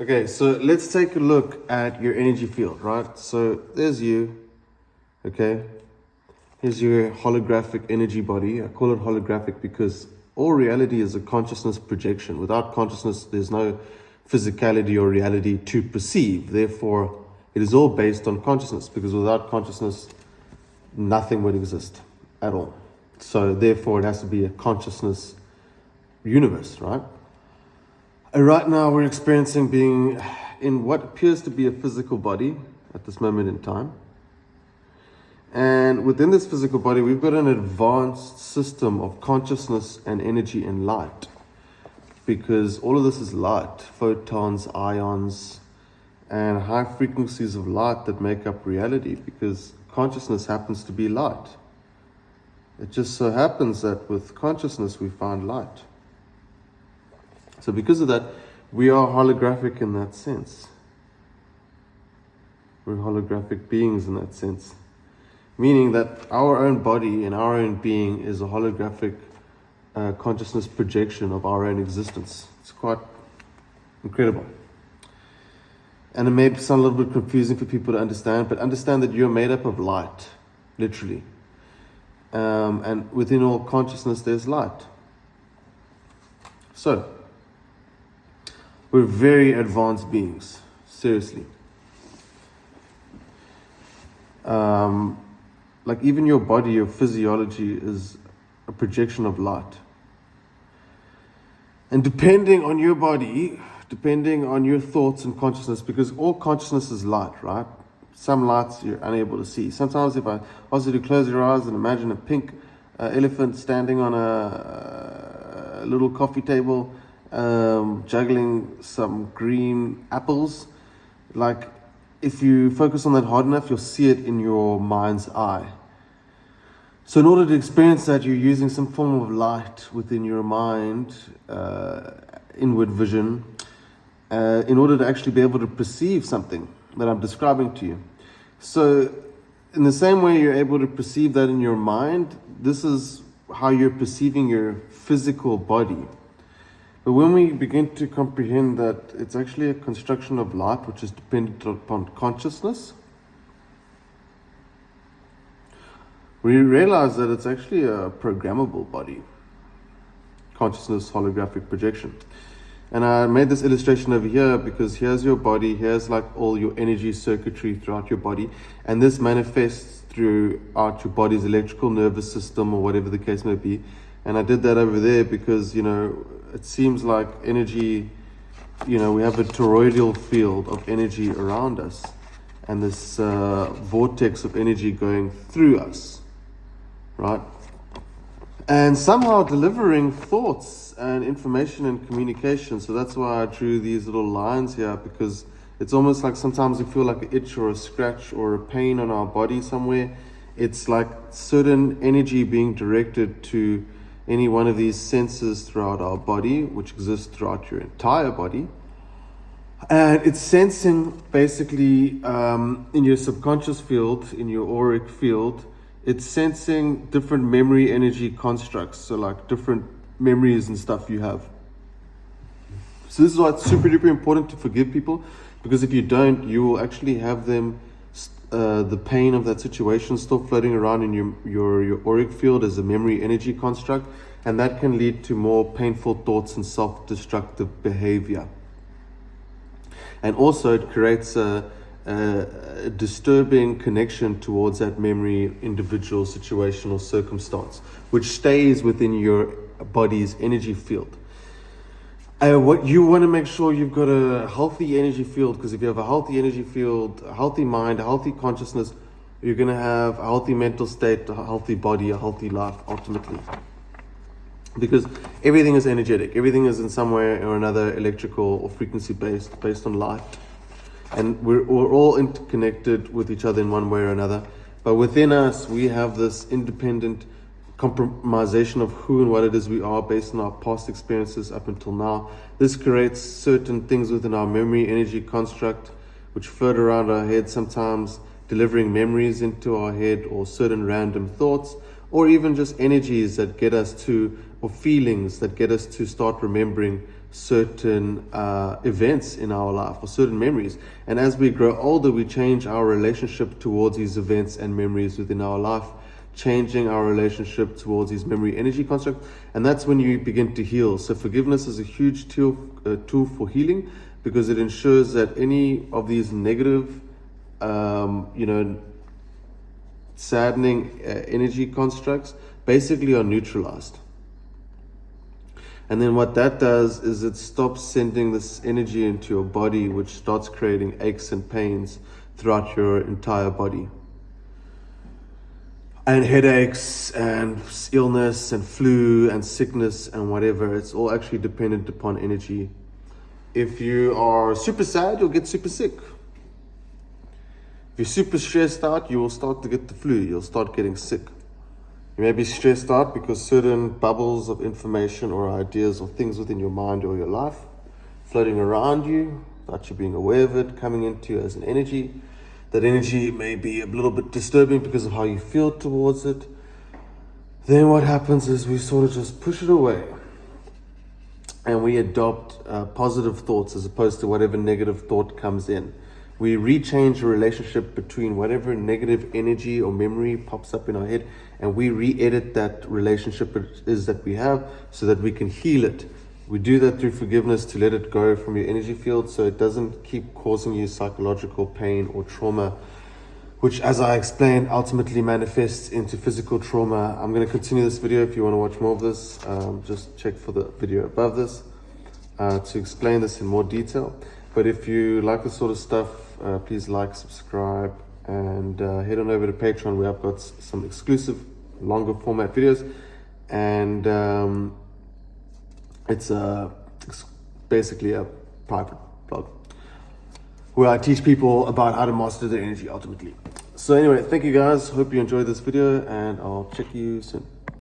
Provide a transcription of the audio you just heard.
Okay, so let's take a look at your energy field, right? So there's you, okay? Here's your holographic energy body. I call it holographic because all reality is a consciousness projection. Without consciousness, there's no physicality or reality to perceive. Therefore, it is all based on consciousness, because without consciousness, nothing would exist at all. So therefore, it has to be a consciousness universe, right? Right now, we're experiencing being in what appears to be a physical body at this moment in time. And within this physical body, we've got an advanced system of consciousness and energy and light. Because all of this is light, photons, ions, and high frequencies of light that make up reality, because consciousness happens to be light. It just so happens that with consciousness, we find light. So because of that, we are holographic in that sense. We're holographic beings in that sense. Meaning that our own body and our own being is a holographic consciousness projection of our own existence. It's quite incredible. And it may sound a little bit confusing for people to understand, but understand that you're made up of light, literally. And within all consciousness, there's light. So, we're very advanced beings, seriously. Like even your body, your physiology is a projection of light. And depending on your body, depending on your thoughts and consciousness, because all consciousness is light, right? Some lights you're unable to see. Sometimes if I ask you to close your eyes and imagine a pink elephant standing on a little coffee table, juggling some green apples, like if you focus on that hard enough, you'll see it in your mind's eye. So in order to experience that, you're using some form of light within your mind, inward vision, in order to actually be able to perceive something that I'm describing to you. So in the same way you're able to perceive that in your mind, this is how you're perceiving your physical body. But when we begin to comprehend that it's actually a construction of light which is dependent upon consciousness, we realize that it's actually a programmable body. Consciousness, holographic projection. And I made this illustration over here because here's your body, here's like all your energy circuitry throughout your body, and this manifests throughout your body's electrical nervous system or whatever the case may be. And I did that over there because, it seems like energy, we have a toroidal field of energy around us, and this vortex of energy going through us, right? And somehow delivering thoughts and information and communication. So that's why I drew these little lines here, because it's almost like sometimes we feel like an itch or a scratch or a pain on our body somewhere. It's like certain energy being directed to any one of these senses throughout our body, which exists throughout your entire body. And it's sensing basically in your subconscious field, in your auric field, it's sensing different memory energy constructs. So like different memories and stuff you have. So this is why it's super duper important to forgive people, because if you don't, you will actually have them, the pain of that situation still floating around in your auric field as a memory energy construct, and that can lead to more painful thoughts and self-destructive behavior. And also it creates a disturbing connection towards that memory, individual, situational circumstance, which stays within your body's energy field. What you want to make sure you've got a healthy energy field, because if you have a healthy energy field, a healthy mind, a healthy consciousness, you're going to have a healthy mental state, a healthy body, a healthy life, ultimately. Because everything is energetic. Everything is in some way or another electrical or frequency based on light. And we're all interconnected with each other in one way or another. But within us, we have this independent compromisation of who and what it is we are based on our past experiences up until now. This creates certain things within our memory energy construct, which float around our head, sometimes delivering memories into our head, or certain random thoughts, or even just energies that get us to, or feelings that get us to start remembering certain events in our life or certain memories. And as we grow older, we change our relationship towards these events and memories within our life, changing our relationship towards these memory energy constructs. And that's when you begin to heal. So forgiveness is a huge tool for healing, because it ensures that any of these negative, saddening energy constructs basically are neutralized. And then what that does is it stops sending this energy into your body, which starts creating aches and pains throughout your entire body. And headaches and illness and flu and sickness and whatever, it's all actually dependent upon energy. If you are super sad, you'll get super sick. If you're super stressed out, you will start to get the flu. You'll start getting sick. You may be stressed out because certain bubbles of information or ideas or things within your mind or your life floating around you, without you being aware of it, coming into you as an energy. That energy may be a little bit disturbing because of how you feel towards it. Then what happens is we sort of just push it away. And we adopt positive thoughts as opposed to whatever negative thought comes in. We rechange the relationship between whatever negative energy or memory pops up in our head, and we re-edit that relationship is that we have so that we can heal it. We do that through forgiveness, to let it go from your energy field so it doesn't keep causing you psychological pain or trauma, which, as I explained, ultimately manifests into physical trauma. I'm going to continue this video. If you want to watch more of this, just check for the video above this to explain this in more detail. But if you like this sort of stuff, please like, subscribe, and head on over to Patreon, where I've got some exclusive longer format videos. And it's basically a private blog where I teach people about how to master their energy ultimately. So anyway, thank you guys. Hope you enjoyed this video, and I'll check you soon.